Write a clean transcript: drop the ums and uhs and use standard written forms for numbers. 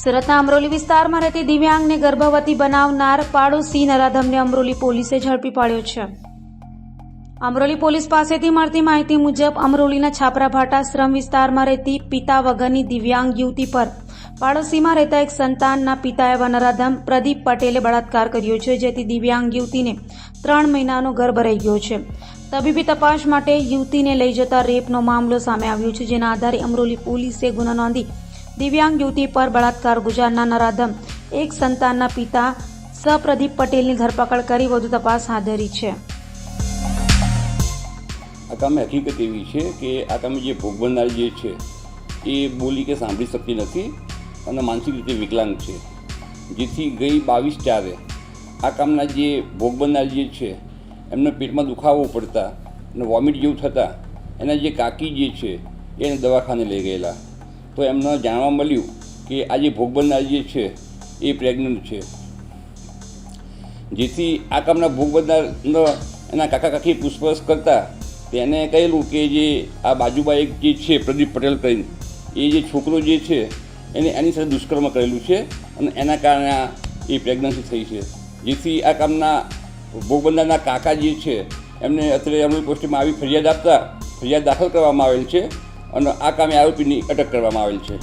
સુરતના અમરોલી વિસ્તારમાં રહેતી દિવ્યાંગને ગર્ભવતી બનાવનાર પાડોશી નરાધમને અમરોલી પોલીસે ઝડપી પાડ્યો છે. અમરોલી પોલીસ પાસેથી મળતી માહિતી મુજબ અમરોલીના છાપરાભાટા શ્રમ વિસ્તારમાં રહેતી પિતા વગરની દિવ્યાંગ યુવતી પર પાડોશીમાં રહેતા એક સંતાનના પિતા એવા નરાધમ પ્રદીપ પટેલે બળાત્કાર કર્યો છે, જેથી દિવ્યાંગ યુવતીને 3 મહિનાનો ગર્ભ રહી ગયો છે. તબીબી તપાસ માટે યુવતીને લઈ જતા રેપનો મામલો સામે આવ્યો છે, જેના આધારે અમરોલી પોલીસે ગુનો નોંધી દિવ્યાંગ યુવતી પર બળાત્કાર ગુજારનાર નરાધમ એક સંતાનના પિતા પ્રદીપ પટેલની ધરપકડ કરી વધુ તપાસ હાથ ધરી છે. આ કામે હકીકત એવી છે કે આ કામે જે ભોગ બનનાર જે છે એ બોલી કે સાંભળી શકતી નથી અને માનસિક રીતે વિકલાંગ છે, જેથી ગઈ 22/4 આ કામના જે ભોગ બનનાર જે છે એમને પેટમાં દુખાવો પડતા અને વોમિટ જેવું થતાં એના જે કાકી જે છે એને દવાખાને લઈ ગયેલા, તો એમને જાણવા મળ્યું કે આ જે ભોગ બનનાર જે છે એ પ્રેગ્નન્ટ છે, જેથી આ કામના ભોગ બનનારનો એના કાકા કાકી પૂછપરછ કરતા તેને કહેલું કે જે આ બાજુમાં એક જે છે પ્રદીપ પટેલ કરીને એ જે છોકરો જે છે એને એની સાથે દુષ્કર્મ કરેલું છે અને એના કારણે એ પ્રેગ્નન્સી થઈ છે, જેથી આ કામના ભોગ બનનારના કાકા જે છે એમને અત્યારે અમરોલી પોસ્ટમાં આવી ફરિયાદ દાખલ કરવામાં આવેલ છે અને આ કામે આરોપીની અટક કરવામાં આવેલ છે.